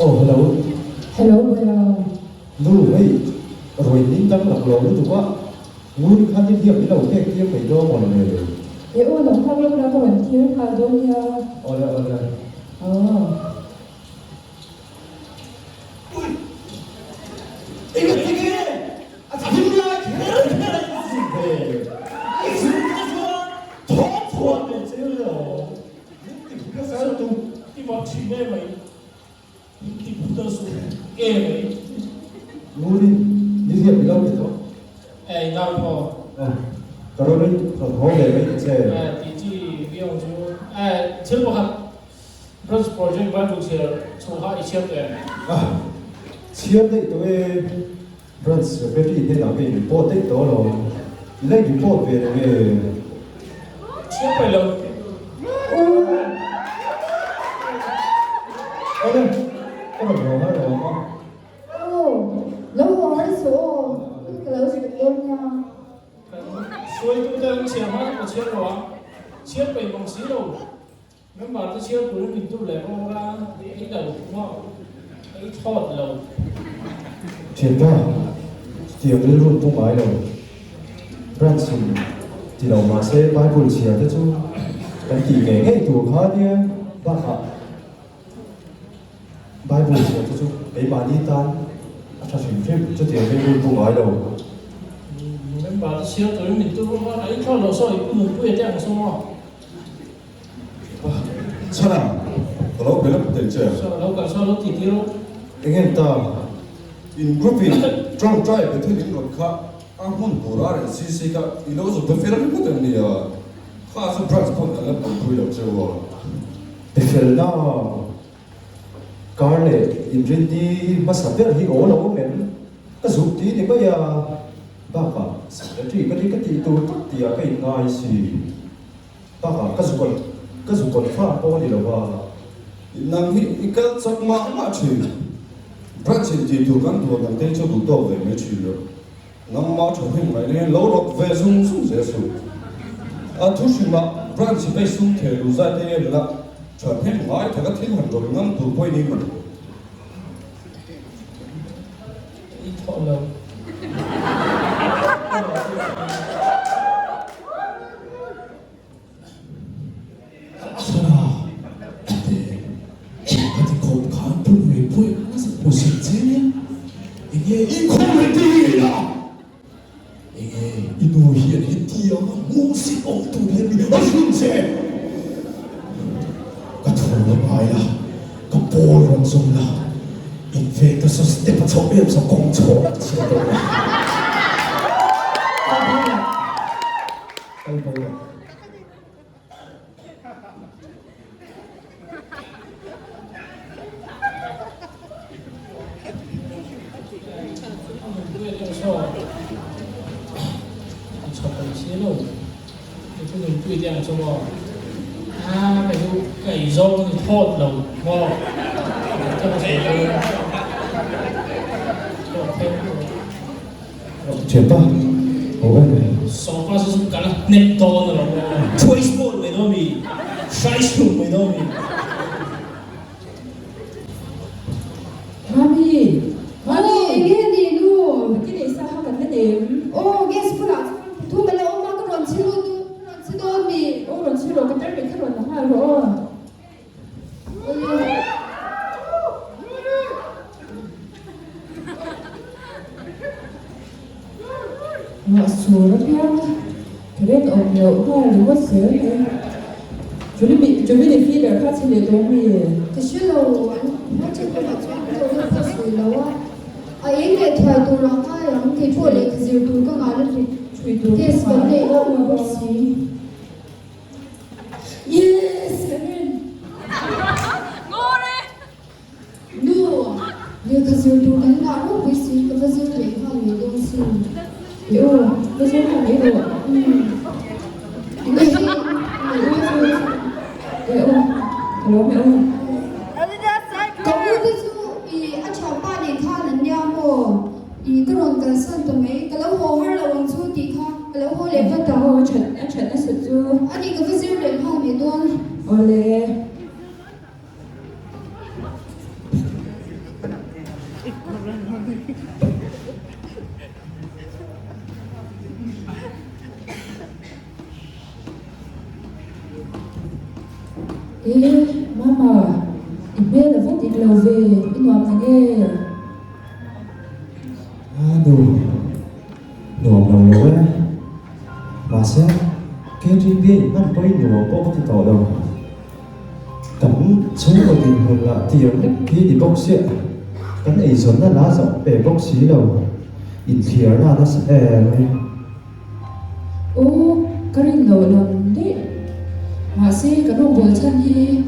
Oh, hello. Hello, hello. Nu ấy, rồi nín tăng lạc lối tụi quá. Muốn khăn tiếp tiếp đến đầu cái kia phải đo một người. Yêu nó không lúc nào có vấn thiếu mà đâu nha. Ở đây. 이거 되게 자기가 걔를 더 좋아하는 쟤요. 이거 사람도 이막 지내 mày cái bút số ghê vậy. Muốn đi, đi tiếp đến đâu vậy thôi. Ê, nào có. Cái đó đi, rồi hỏi về cái xe. Thì chỉ ví dụ như, chưa có học Bruce Project ban đầu chia số hai chia tiền. Chiếm đấy tôi Bruns về cái thế nào về report đấy đó rồi. Lấy report về Chia phải lâu. Ở đây, có một đồ hay đồ không? Lâu rồi số. Cái lâu sự luôn nha. Suối chúng ta chia hết một chia đó. Chia phải bằng xí đâu. Nếu mà tôi chia của mình tôi lại không ra cái đầu đúng không? Cái thọt lâu. Thiệt ra, tiệm lên luôn không phải đâu. Bruns thì đầu mà sẽ bài buổi chiều thế chứ. Cái kỳ nghề ngay tụ khá đi, bác ạ. Bài buổi chiều thế chứ, cái bà đi tan. Chắc chắn phim cho tiền lên luôn không phải đâu. Nếu mà tôi chia của mình tôi không ra cái thọt lâu sao cũng đừng quên đem số. 천아, 너라고 별로 못했지? Sao lâu cả sao lâu thì tiêu. Anh ta, 인 그룹이 좀 짜이 between 것 아무 뭐라래 시시가 이러서 더 페라는 거든요. 가서 브라스 폰달라 보여 저. để phiền đó. Có lẽ in riêng đi mà sắp tới thì ổ lâu mến. Cái giúp tí thì bây giờ bác ạ, sắp tới thì cái tí tôi tắt thì cái ngay gì. Bác ạ, cái giúp còn pha bó đi đâu mà. 남이 이까 정말 맞지. 브라스 뒤도 간도 간데 저도 또 왜매 치료. 남마 저행 말에 로로 배송 송제수. 아 투시마 브라스 배송 테루자데라. 저행 말 제가 팀한 거는 또 보이는 거. Cái thọt lâu. 천아, 근데 지금까지 곧 간품 외포에 하나씩 보실지? 이게 이 코미디야! 이게 이 노희의 디어가 무엇이 엉뚱했니? 어순제! 같은 봐야 그 보름 somla 인페이터 소스테파 처음에서 공처럼 치더라. Cái bó. quên đem số. Chọn bằng xí đâu. Cái đừng quên đem số mà. Cái rau thì thọt lâu. Ngon. Cho nó sẽ Thiệt đó. Ủa này. Sau phát sinh cả là nét to nữa là Toy Sport mày đó mì, Size mày đó mì. Mami. Mami, cái gì luôn? Cái này sao không cần cái điểm? Guess pula. Thu mà lâu mà có 런 치료 mi. 런 치료 cái trái cái 런 là hai rồi. Mà sùi nó theo. 그래도 여우가 누웠어요. 준비 피를 같이 내동이. 그 실로 어쨌든 맞죠? 봤어요. 아 얘네 더 돌아가 양게 볼에 그 지금 돌가 가는 주의도. 됐어. 근데 이거 뭐지? 예스. 누워. 얘 그 지금 돌가 가는 거 있으니까 그 지금 내가 하는 동시. 요, 무슨 말이에요? 근데 그러면 거기서 이 아차 빠니 가는 야뭐 이 그런 거 선동에 그 lâu 하려 원수 디카 그 lâu em 레벨 bắt đầu trận nó sụt chưa? 아니 그 지금 레벨 하면 돈 Olê. ê mama mẹ là vẫn đi lâu về in ngoài này nghe đủ đủ lòng lối mà sẽ cái chuyện viên nó có nhiều có thể tỏ đầu cắm số của tình hồn là tiếng khi đi bốc xịa cái này giống là lá rộng về bốc xí đầu in phía là nó sẽ rồi ô cái này lâu lắm đấy mà sẽ cái đồng bộ chân hi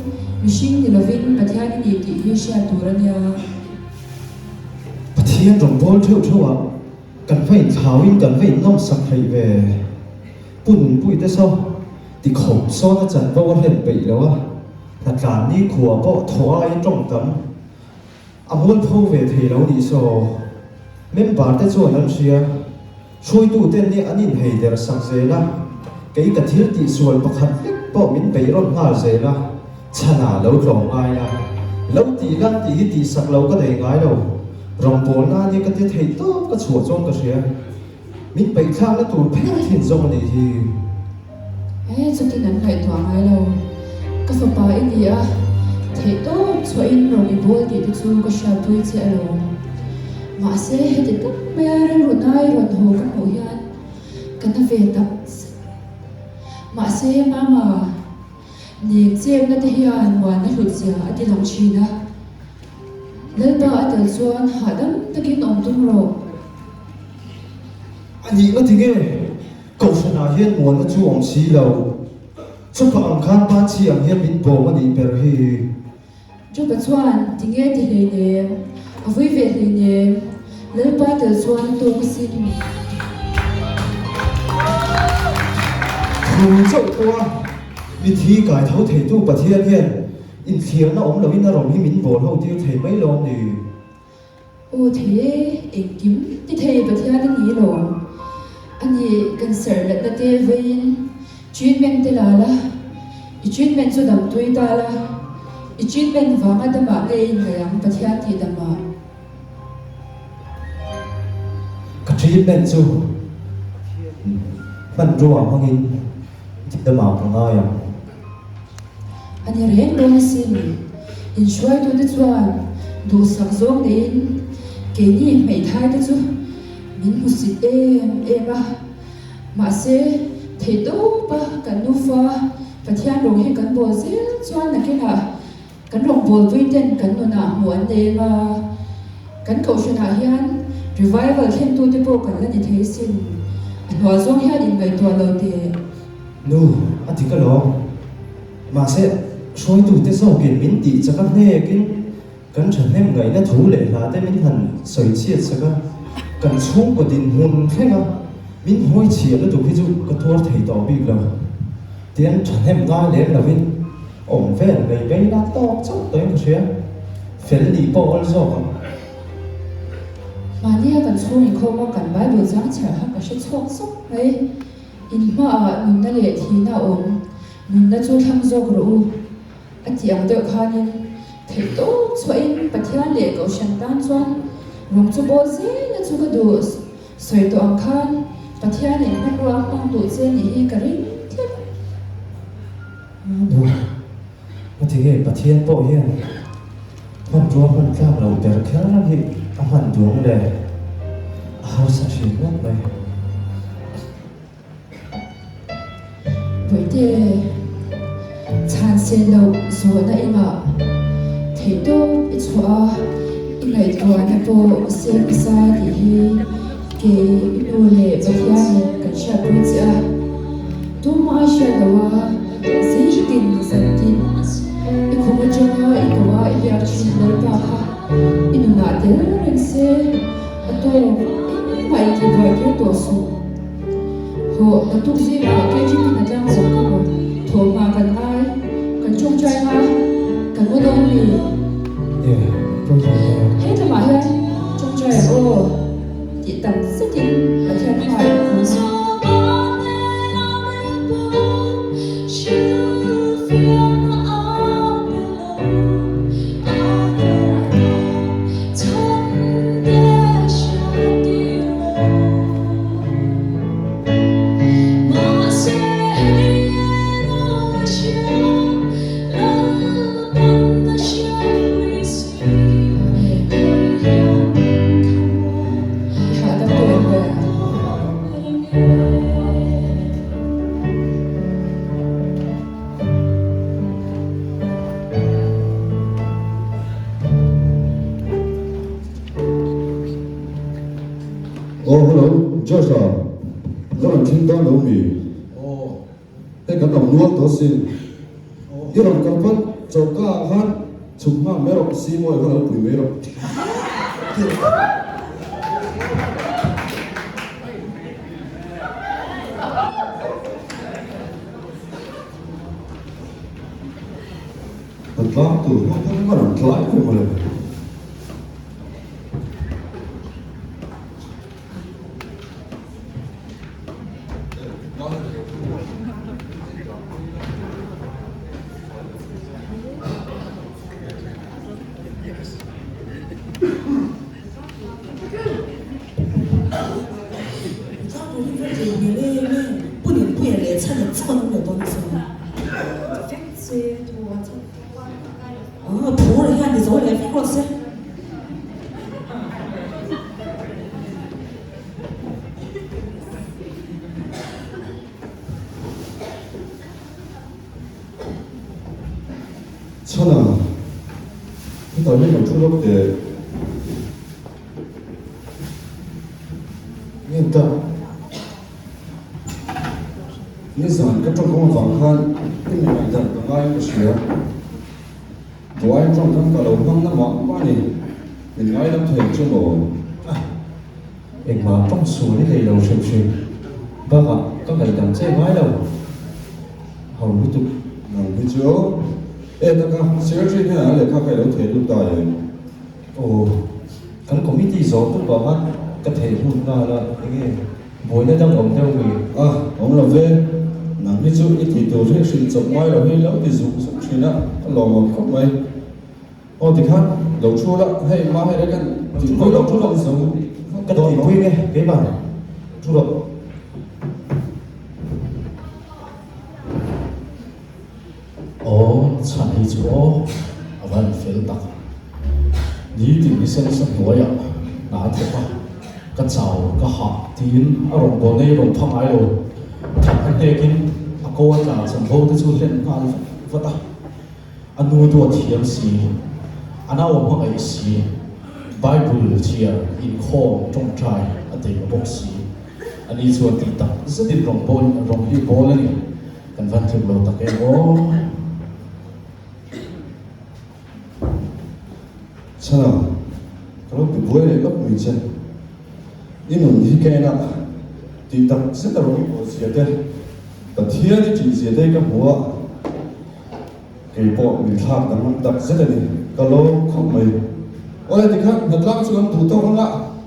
machine thì là viên bát thiên đi thì hi sẽ tu ra nha bát thiên rồng bol theo theo à cần phải tháo in cần phải nông sạch hay về bùn bụi thế sao thì khổng so nó chẳng bao hiện bị đâu à là cả ní của bộ thổ ai trong tấm muốn phô về thì lâu đi so men bảo thế cho nó xia xuôi tu tên đi anh in hay để sắc dễ la cái thiết thì xuôi bạc hạt bộ mình bị rốt ngã dễ la chana lâu rong ai la lâu thì sắc lâu có thể ngái đâu rong bồn na như cái thiết hay tốt cái chuột trong cái xia mình bị khang nó tụt phèn thiên trong này thì ê cho cái ngắn ngày thoáng ai đâu cái số ba ấy đi à thế tốt cho in rồi đi bôi thì tôi chú có sao tôi sẽ rồi mà sẽ hết thì tất bây giờ rồi nay rồi hồ các hội yan cái nó về tập mà sẽ mà nhìn xem nó thì yan mà nó hụt gì à đi lòng chi đó lên ba từ xuân hạ đâm tất cả nông tung rồi anh nhìn nó thì nghe cậu sẽ nói hiện muốn nó chú ông xí lâu cho bằng khăn ba chi ang hiện bin bộ mà đi bề hi cho bạn xuân thì nghe thì này nè vui vẻ thì nè lên ba từ xuân tôi có xin thù dậu qua vì thi cái thấu thể tu bát thiên hiện in khiến nó ống đầu in nó rồng hi min bộ hậu tiêu thể mấy lâu thì ô thế em kiếm thì thầy bát thiên nó nghĩ rồi anh ấy cần sợ là ta tê với treatment thế là treatment cho đam tuổi ta là treatment vàng ở đam mà ngay người ăn bát thiên thì đam mà cái treatment chú mình rùa mang in chỉ đâm vào trong ai à anh ấy rèn đôi xin in suy tôi đã chọn đủ sắc giống đến cái gì mấy thay đó chú mình muốn xịt em à mà sẽ thấy đâu ba cái nụ pha và thiên rồi hay cái bộ gì chọn là cái nào cái rồng bộ vui tên cái nụ nào muốn để mà cái cầu chuyện nào hiện revival thêm tôi tiếp bộ cái là như thế xin anh hóa giống hiện in vậy tôi lâu thì nu anh thì cái đó mà sẽ soi tu thế sao biển min tị cho các nghe cái chẳng em ngày nó thú lệ là tới min hẳn sợi chia cho các cần xuống của tình hồn thế nào min hoi chia nó tụi cái chú cái thua thầy tỏ bị rồi tiếng chẳng em nói đến là min ổn về ngày bây đã to chắc tới cái chuyện phải đi bộ rồi mà nia kan chung in kho ma kan bible jang chha ha ka she chok sok ai in ma nun na le thi na om nun na chu thang zo ru a tiang de khanin thei to chwain pathian le ko shan tan chuan rong chu bo ze na chu ka du soi to ang khan pathian in na ruang pang tu che ni hi ka rin thiet nó thì nghe bà thiên bộ hiền hoàn chúa hoàn cao đầu để kéo nó thì hoàn chúa để áo sa xí ngốc này với thế chan sen lâu rồi na ima thấy to ít xóa in ngày tua na po sen sa thì hi ke inu le pathian kan sha pu cha tu ma sha dawa zai tin san tin ikuma changa ikawa ya chin le pa ha inu na de ren se ato mai ki va ke to su ho atuk zi ma ke ji na jang so ko tho ma kan ai kan chung chai ma kan mo dong ni tôi thấy hết là mà hết chung chai ô chỉ tầm sức tin và theo hỏi Hãy subscribe cho kênh Ghiền Mì Gõ để không bỏ lỡ Joshua đó là chính đó đâu mì cái đồng nuốt đó xin yêu đồng cầm phát cho cả hát chụp mà mấy đồng xí môi cái đồng quỷ mấy đồng thật bác từ không có làm lái của mình 천아, 너 이거 출력 때, Nhìn ta 니 sản các trong công phòng khan, cái này là thật là ai có sửa. Đồ ai trong các cả đầu không nó mỏng quá nhỉ, mình ai đâm thề chưa nổ. em mà trong số đi lấy đầu xem xem bác ạ các ngày đằng xe mái đâu hầu như tụi Nằm cái chỗ, ê ta cả, sửa trên thế nào để các cái đầu thể lúc tài. ồ cái committee gió cũng bảo hát cái thể hôn là cái buổi nó đang ổn theo người À, ông là về, nằm cái chỗ ít thì tôi sẽ xin chụp mai là hơi lâu thì dùng sụp xin á, lò mà không mày. Ô thì khác, đầu chua đó, hay má hay đấy căn, thì với đầu chua đó sống. cái thì quy nghe cái bàn chú độc 찬 해줘 아만 펠다 니들 이생선 뭐야 나한테 그 자오 그 합딘 아롱 보내 롱 팡아요 한대긴 아까워자 전보도 줄렌 갈 왔다 아누도 티엠시 아나오 방아이시 바이블 지야 인코 종차이 아데가 복시 아니 주어디다 스디 롱본 롱이 볼레니 간반팀로 타케고 Sana, kalau dibuat ni apa macam? Ini mungkin kena tidak seterusnya siapa? Tapi ni jenis siapa yang buat? Kepok minta dengan tak seterusnya. Kalau kami, oleh dikah nak sukan tutup orang,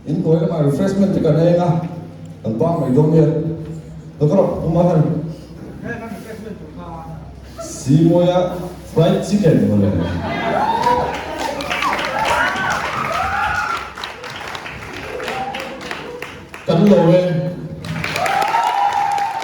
ini boleh macam refreshment dekat ni lah. Tanpa macam ni, kalau umahan, si moya fried chicken boleh. Cắn lồi